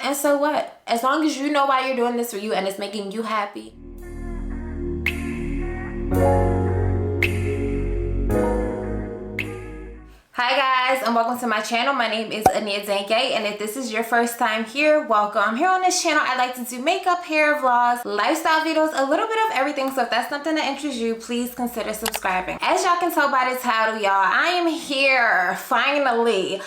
And so what? As long as you know why you're doing this for you and it's making you happy. Hi guys, and welcome to my channel. My name is Aniya, and if this is your first time here, welcome. Here on this channel, I like to do makeup, hair vlogs, lifestyle videos, a little bit of everything. So if that's something that interests you, please consider subscribing. As y'all can tell by the title, y'all, I am here finally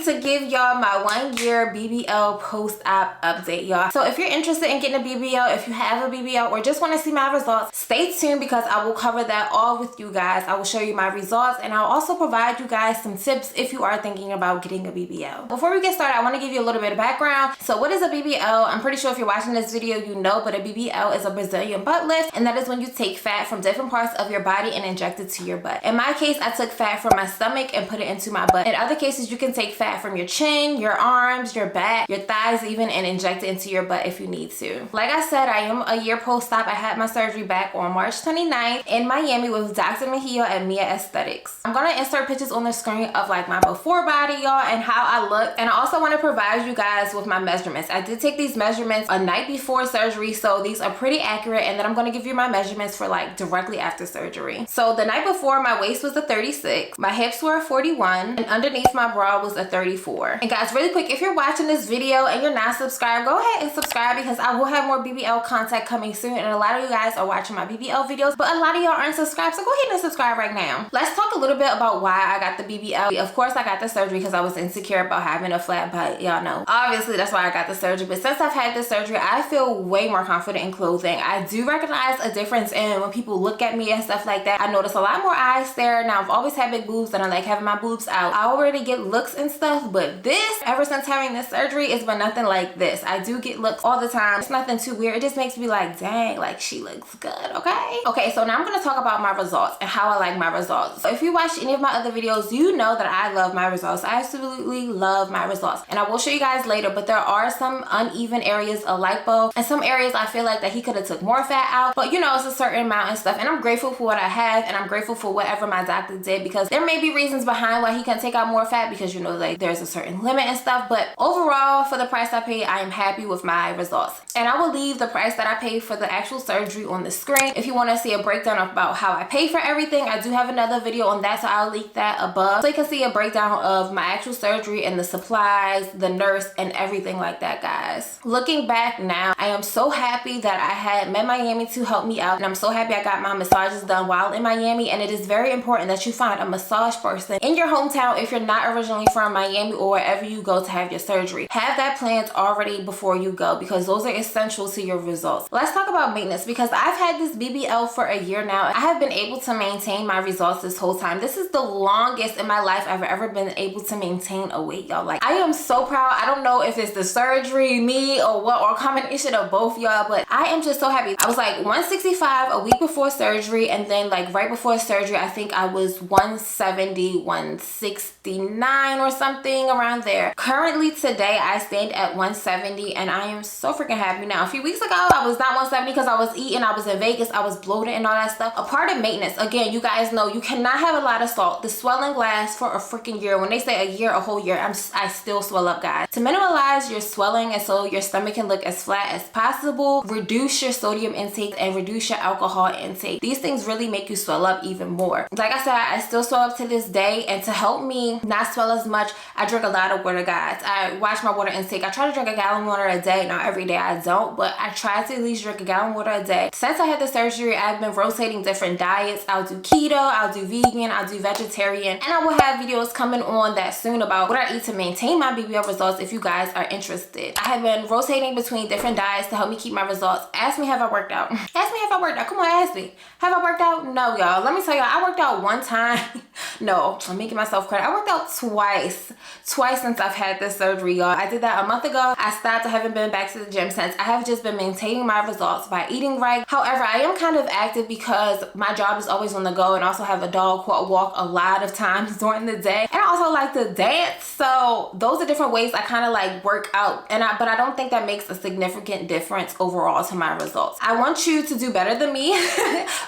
to give y'all my 1 year BBL post-op update, y'all. So if you're interested in getting a BBL, if you have a BBL or just want to see my results, stay tuned because I will cover that all with you guys. I will show you my results and I'll also provide you guys some tips if you are thinking about getting a BBL. Before we get started, I want to give you a little bit of background. So what is a BBL? I'm pretty sure if you're watching this video, you know, but a BBL is a Brazilian butt lift, and that is when you take fat from different parts of your body and inject it to your butt. In my case, I took fat from my stomach and put it into my butt. In other cases, you can take fat from your chin, your arms, your back, your thighs even, and inject it into your butt if you need to. Like I said, I am a year post-op. I had my surgery back on March 29th in Miami with Dr. Mehio at Aestics. I'm gonna insert pictures on the screen of like my before body, y'all, and how I look. And I also want to provide you guys with my measurements. I did take these measurements a night before surgery, so these are pretty accurate, and then I'm going to give you my measurements for like directly after surgery. So the night before, my waist was a 36, my hips were a 41, and underneath my bra was a 34. And guys, really quick, if you're watching this video and you're not subscribed, go ahead and subscribe because I will have more BBL content coming soon, and a lot of you guys are watching my BBL videos, but a lot of y'all aren't subscribed, so go ahead and subscribe right now. Let's talk a little bit about why I got the BBL. Of course, I got the surgery because I was insecure about having a flat butt. Y'all know. Obviously, that's why I got the surgery. But since I've had this surgery, I feel way more confident in clothing. I do recognize a difference in when people look at me and stuff like that. I notice a lot more eyes there. Now, I've always had big boobs and I like having my boobs out. I already get looks and stuff, but this, ever since having this surgery, it's been nothing like this. I do get looks all the time. It's nothing too weird. It just makes me like, dang, like she looks good, okay? Okay, so now I'm gonna talk about my results and how I like my results. So if you watch any of my other videos, you know that I love my results. I absolutely love my results, and I will show you guys later, but there are some uneven areas of lipo and some areas I feel like that he could have took more fat out, but you know, it's a certain amount and stuff, and I'm grateful for what I have, and I'm grateful for whatever my doctor did, because there may be reasons behind why he can take out more fat, because you know, like there's a certain limit and stuff, but overall, for the price I paid, I am happy with my results. And I will leave the price that I paid for the actual surgery on the screen. If you want to see a breakdown about how I pay for everything, I do have another video on that, so I'll link that above so you can see a breakdown of my actual surgery and the supplies, the nurse, and everything like that, guys. Looking back now, I am so happy that I had met Miami to help me out, and I'm so happy I got my massages done while in Miami. And it is very important that you find a massage person in your hometown if you're not originally from Miami or wherever you go to have your surgery. Have that planned already before you go, because those are essential to your results. Let's talk about maintenance, because I've had this BBL for a year now. I have been able to maintain my results this whole time. This is the longest in my life I've ever been able to maintain a weight, y'all. Like, I am so proud. I don't know if it's the surgery, me, or what, or a combination of both, y'all, but I am just so happy. I was like 165 a week before surgery, and then like right before surgery, I think I was 170, 169 or something around there. Currently today, I stand at 170, and I am so freaking happy now. A few weeks ago, I was not 170 because I was eating, I was in Vegas, I was bloated and all that stuff. A part of maintenance, again, you guys know you cannot have a lot of salt. The swelling lasts for a freaking year. When they say a year, a whole year, I still swell up, guys. To minimize your swelling and so your stomach can look as flat as possible, reduce your sodium intake and reduce your alcohol intake. These things really make you swell up even more. Like I said, I still swell up to this day, and to help me not swell as much, I drink a lot of water, guys. I watch my water intake. I try to drink a gallon of water a day. Not every day, I don't, but I try to at least drink a gallon of water a day. Since I had the surgery, I've been rotating different diets. I'll do keto, I'll do vegan, I'll do vegetarian, and I will have videos coming on that soon about what I eat to maintain my BBL results if you guys are interested. I have been rotating between different diets to help me keep my results. Ask me, have I worked out? Ask me, have I worked out? Come on, ask me. Have I worked out? No, y'all. Let me tell y'all, I worked out one time. No, I'm making myself credit. I worked out twice since I've had this surgery, y'all. I did that a month ago. I stopped. I haven't been back to the gym since. I have just been maintaining my results by eating right. However, I am kind of active because my job is always on the go, and also have a dog who I walk a lot of times during the day. And I also like to dance. So those are different ways I kind of like work out. But I don't think that makes a significant difference overall to my results. I want you to do better than me.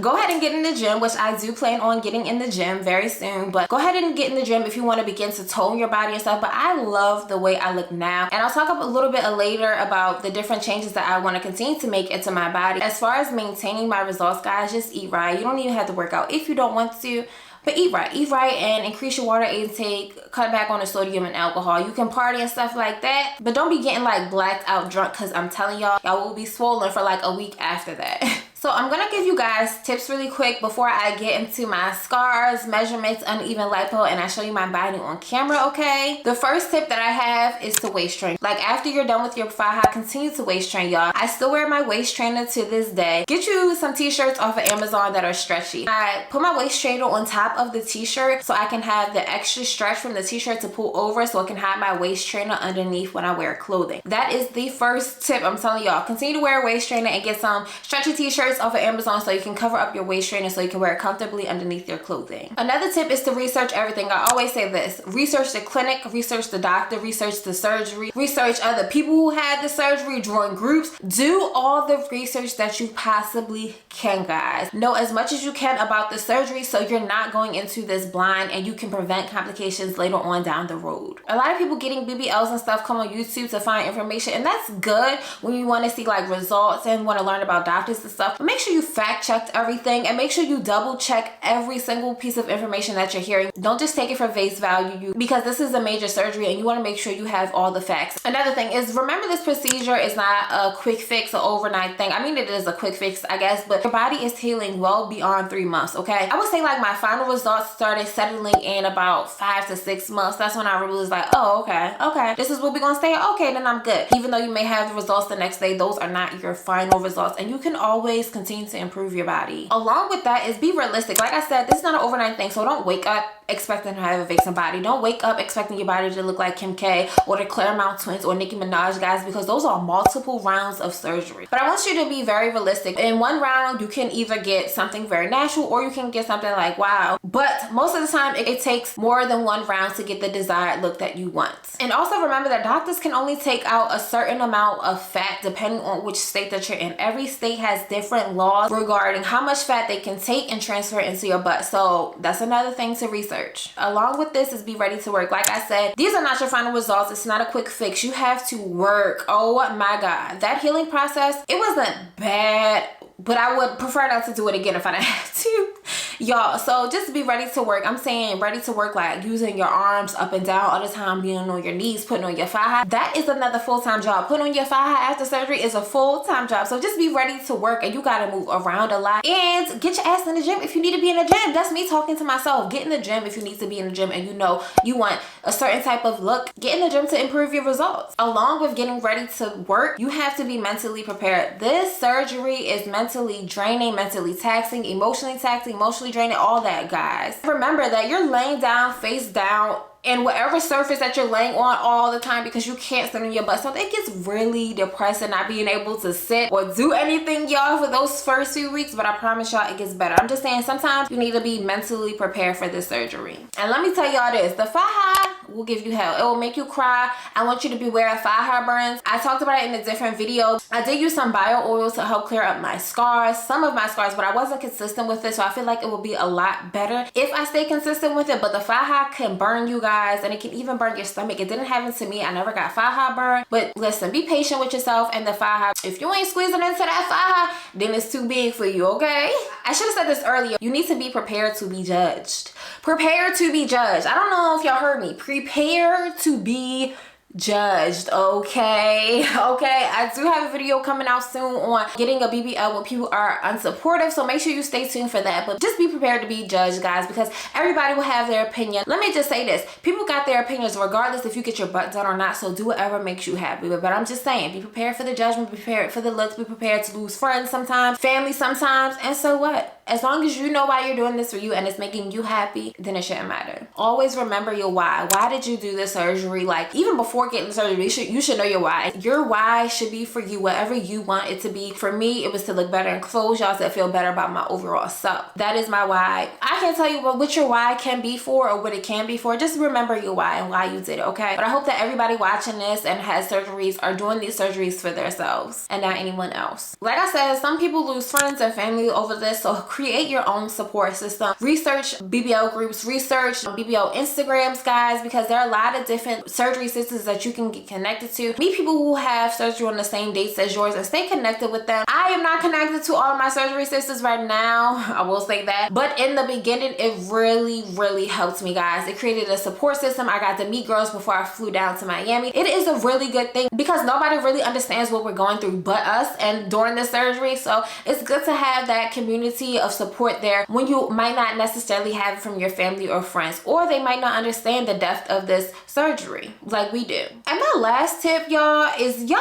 Go ahead and get in the gym, which I do plan on getting in the gym very soon. But go ahead and get in the gym if you want to begin begin to tone your body and stuff, but I love the way I look now. And I'll talk a little bit later about the different changes that I want to continue to make into my body. As far as maintaining my results, guys, just eat right. You don't even have to work out if you don't want to. But eat right and increase your water intake, cut back on the sodium and alcohol. You can party and stuff like that, but don't be getting like blacked out drunk, because I'm telling y'all will be swollen for like a week after that. So I'm gonna give you guys tips really quick before I get into my scars, measurements, uneven lipo, and I show you my body on camera, okay? The first tip that I have is to waist train. Like after you're done with your thigh high, continue to waist train, y'all. I still wear my waist trainer to this day. Get you some t-shirts off of Amazon that are stretchy. I put my waist trainer on top of the t-shirt so I can have the extra stretch from the t-shirt to pull over so I can have my waist trainer underneath when I wear clothing. That is the first tip I'm telling y'all. Continue to wear a waist trainer and get some stretchy t-shirts off of Amazon so you can cover up your waist trainer so you can wear it comfortably underneath your clothing. Another tip is to research everything. I always say this: research the clinic, research the doctor, research the surgery, research other people who had the surgery, join groups. Do all the research that you possibly can, guys. Know as much as you can about the surgery so you're not going into this blind and you can prevent complications later on down the road. A lot of people getting BBLs and stuff come on YouTube to find information, and that's good when you want to see like results and want to learn about doctors and stuff. But make sure you fact checked everything and make sure you double check every single piece of information that you're hearing. Don't just take it for face value because this is a major surgery and you want to make sure you have all the facts. Another thing is, remember, this procedure is not a quick fix or overnight thing. I mean, it is a quick fix, I guess, but your body is healing well beyond 3 months, okay? I would say like my final results started settling in about 5 to 6 months. That's when I really was like, oh, okay, this is what we're gonna stay. Okay, then I'm good. Even though you may have the results the next day, those are not your final results, and you can always continue to improve your body. Along with that is be realistic. Like I said, this is not an overnight thing, so don't wake up expecting to have a vixen body. Don't wake up expecting your body to look like Kim K or the Claremont twins or Nicki Minaj, guys, because those are multiple rounds of surgery. But I want you to be very realistic. In one round, you can either get something very natural or you can get something like wow. But most of the time, it takes more than one round to get the desired look that you want. And also remember that doctors can only take out a certain amount of fat depending on which state that you're in. Every state has different laws regarding how much fat they can take and transfer into your butt. So that's another thing to research. Along with this is be ready to work. Like I said, these are not your final results. It's not a quick fix. You have to work. Oh my God. That healing process, it wasn't bad, but I would prefer not to do it again if I didn't have to, y'all. So just be ready to work. I'm saying ready to work like using your arms up and down all the time, being on your knees, putting on your thigh high. That is another full-time job. Putting on your thigh high after surgery is a full-time job. So just be ready to work, and you gotta move around a lot and get your ass in the gym if you need to be in the gym. That's me talking to myself. Get in the gym if you need to be in the gym and you know you want a certain type of look. Get in the gym to improve your results. Along with getting ready to work, you have to be mentally prepared. This surgery is mentally draining, mentally taxing, emotionally draining, all that, guys. Remember that you're laying down face down and whatever surface that you're laying on all the time because you can't sit on your butt. So it gets really depressing not being able to sit or do anything, y'all, for those first few weeks, but I promise y'all it gets better. I'm just saying sometimes you need to be mentally prepared for this surgery. And let me tell y'all this, the thigh high will give you hell. It will make you cry. I want you to beware of thigh high burns. I talked about it in a different video. I did use some bio oil to help clear up my scars, some of my scars, but I wasn't consistent with it, so I feel like it will be a lot better if I stay consistent with it. But the thigh high can burn you guys, and it can even burn your stomach. It didn't happen to me. I never got thigh high burn, but listen, be patient with yourself and the thigh high. If you ain't squeezing into that thigh high, then it's too big for you, okay? I should have said this earlier. You need to be prepared to be judged. Prepare to be judged. I don't know if y'all heard me. Prepare to be judged, okay? I do have a video coming out soon on getting a BBL when people are unsupportive, so make sure you stay tuned for that. But just be prepared to be judged, guys, because everybody will have their opinion. Let me just say this, people got their opinions regardless if you get your butt done or not, so do whatever makes you happy. But I'm just saying, be prepared for the judgment, be prepared for the looks, be prepared to lose friends sometimes, family sometimes, and so what? As long as you know why you're doing this for you and it's making you happy, then it shouldn't matter. Always remember your why. Why did you do this surgery? Like, even before getting the surgery, you should know your why. Your why should be for you, whatever you want it to be. For me, it was to look better in clothes, y'all, to feel better about my overall self. That is my why. I can't tell you what your why can be for or what it can be for. Just remember your why and why you did it, okay? But I hope that everybody watching this and has surgeries are doing these surgeries for themselves and not anyone else. Like I said, some people lose friends and family over this, so create your own support system. Research BBL groups, research BBL Instagrams, guys, because there are a lot of different surgery sisters that you can get connected to. Meet people who have surgery on the same dates as yours and stay connected with them. I am not connected to all of my surgery sisters right now, I will say that, but in the beginning it really helped me, guys. It created a support system. I got to meet girls before I flew down to Miami. It is a really good thing because nobody really understands what we're going through but us and during the surgery. So it's good to have that community of support there when you might not necessarily have it from your family or friends, or they might not understand the depth of this surgery like we do. And my last tip, y'all, is y'all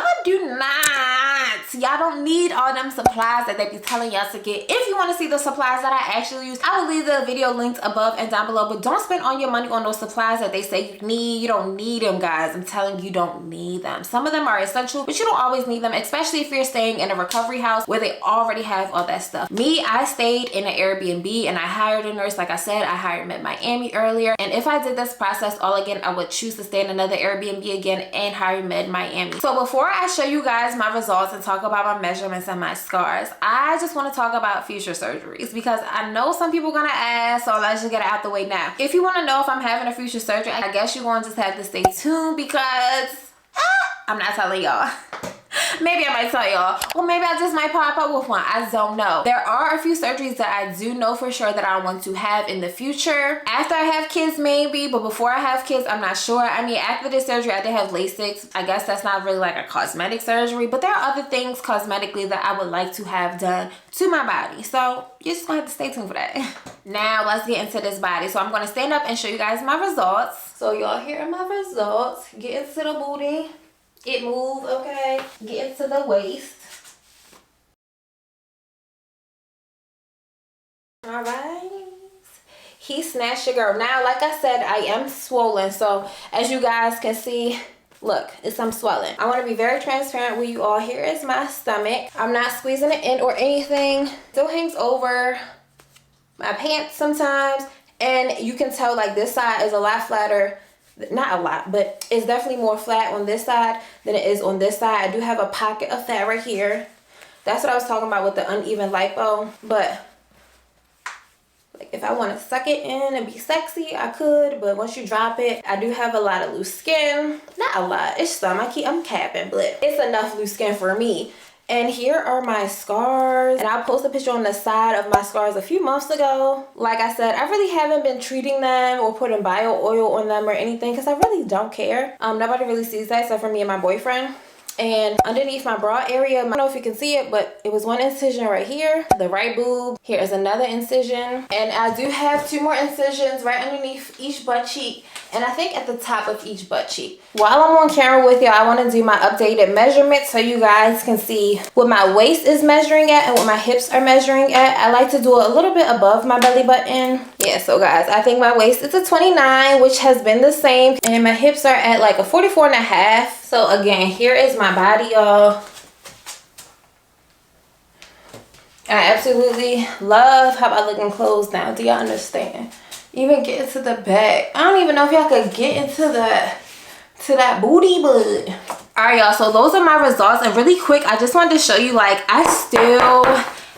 don't need all them supplies that they be telling y'all to get. If you want to see the supplies that I actually use, I will leave the video linked above and down below, but don't spend all your money on those supplies that they say you need. You don't need them, guys. I'm telling you, don't need them. Some of them are essential, but you don't always need them, especially if you're staying in a recovery house where they already have all that stuff. Me, I stayed in an Airbnb and I hired a nurse. Like I said, I hired Med Miami earlier, and if I did this process all again, I would choose to stay in another Airbnb again and hire Med Miami. So before I show you guys my results and talk about my measurements and my scars, I just want to talk about future surgeries because I know some people are gonna ask, so let's just get it out the way now. If you want to know if I'm having a future surgery, I guess you're going to just have to stay tuned because I'm not telling y'all. Maybe I might tell y'all, or maybe I just might pop up with one. I don't know. There are a few surgeries that I do know for sure that I want to have in the future. After I have kids, maybe, but before I have kids, I'm not sure. I mean, after this surgery, I did have Aestics. I guess that's not really like a cosmetic surgery, but there are other things cosmetically that I would like to have done to my body. So you're just gonna have to stay tuned for that. Now let's get into this body. So I'm gonna stand up and show you guys my results. So y'all here are my results. Get into the booty. It move, okay? Get into the waist. All right. He snatched your girl. Now, like I said, I am swollen. So as you guys can see, look, it's some swelling. I want to be very transparent with you all. Here is my stomach. I'm not squeezing it in or anything. Still hangs over my pants sometimes. And you can tell like this side is a lot flatter. Not a lot, but it's definitely more flat on this side than it is on this side. I do have a pocket of fat right here. That's what I was talking about with the uneven lipo. But like if I want to suck it in and be sexy, I could. But once you drop it, I do have a lot of loose skin. Not a lot. It's some. I'm capping, but it's enough loose skin for me. And here are my scars, and I'll post a picture on the side of my scars a few months ago. Like I said, I really haven't been treating them or putting bio oil on them or anything because I really don't care. Nobody really sees that except for me and my boyfriend. And underneath my bra area, I don't know if you can see it, but it was one incision right here, the right boob. Here is another incision, and I do have 2 more incisions right underneath each butt cheek, and I think at the top of each butt cheek. While I'm on camera with you, I want to do my updated measurements so you guys can see what my waist is measuring at and what my hips are measuring at. I like to do it a little bit above my belly button. Yeah, so guys, I think my waist is a 29, which has been the same, and my hips are at like a 44.5. So again, here is my body, y'all. I absolutely love how I look in clothes now. Do y'all understand? Even get into the back. I don't even know if y'all could get into that booty, but all right, y'all, so those are my results. And really quick, I just wanted to show you, like, I still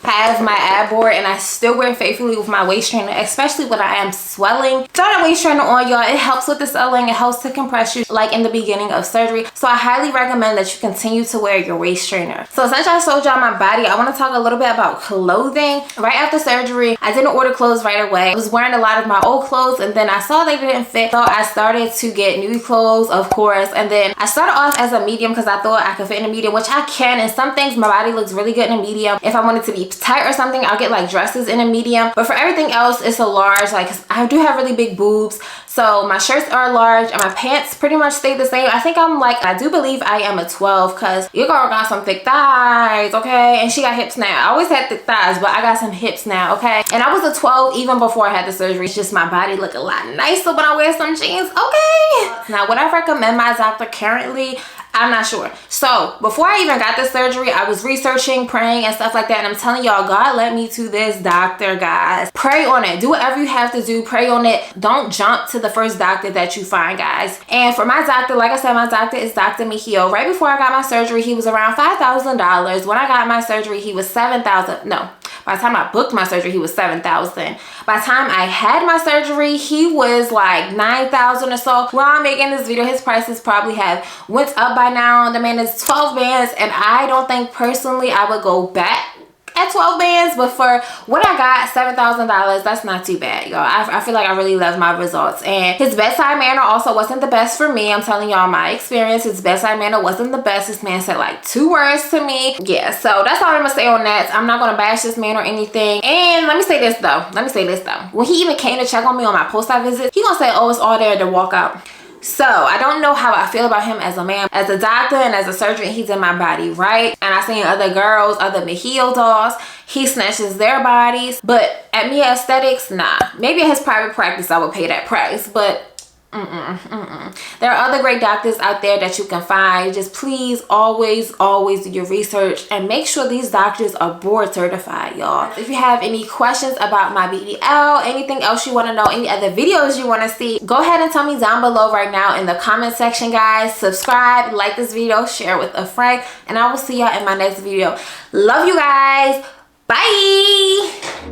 have my ab board and I still wear faithfully with my waist trainer, especially when I am swelling. Throw that waist trainer on, y'all. It helps with the swelling. It helps to compress you like in the beginning of surgery. So I highly recommend that you continue to wear your waist trainer. So since I showed y'all my body, I want to talk a little bit about clothing. Right after surgery, I didn't order clothes right away. I was wearing a lot of my old clothes and then I saw they didn't fit. So I started to get new clothes, of course. And then I started off as a medium because I thought I could fit in a medium, which I can. And some things, my body looks really good in a medium. If I wanted to be tight or something, I'll get like dresses in a medium, but for everything else it's a large. Like, I do have really big boobs, so my shirts are large and my pants pretty much stay the same. I think I'm like, I do believe I am a 12 because your girl got some thick thighs, okay, and she got hips now. I always had thick thighs, but I got some hips now, okay, and I was a 12 even before I had the surgery. It's just my body look a lot nicer when I wear some jeans, okay. Now, would I recommend my doctor currently? I'm not sure. So before I even got this surgery, I was researching, praying and stuff like that, and I'm telling y'all, God led me to this doctor, guys. Pray on it. Do whatever you have to do. Pray on it. Don't jump to the first doctor that you find, guys. And for my doctor, like I said, my doctor is Dr. Mehio. Right before I got my surgery, he was around $5,000. When I got my surgery, he was $7,000. No, By the time I booked my surgery, he was $7,000. By the time I had my surgery, he was like $9,000 or so. While I'm making this video, his prices probably have went up by now. The man is 12 bands, and I don't think personally I would go back at 12 bands, but for what I got, $7,000, that's not too bad, y'all. I feel like I really love my results. And his bedside manner also wasn't the best for me. I'm telling y'all my experience. His bedside manner wasn't the best. This man said like 2 words to me. Yeah, so that's all I'm gonna say on that. I'm not gonna bash this man or anything. And let me say this though. When he even came to check on me on my post-op visit, he gonna say, oh, it's all there to walk out. So I don't know how I feel about him as a man, as a doctor, and as a surgeon. He's in my body, right? And I seen other girls, other Mehio dolls, he snatches their bodies. But at Mehio Aesthetics, nah. Maybe at his private practice I would pay that price, but there are other great doctors out there that you can find. Just please always do your research and make sure these doctors are board certified, y'all. If you have any questions about my BBL, anything else you want to know, any other videos you want to see, go ahead and tell me down below right now in the comment section, guys. Subscribe, like this video, share with a friend, and I will see y'all in my next video. Love you guys. Bye.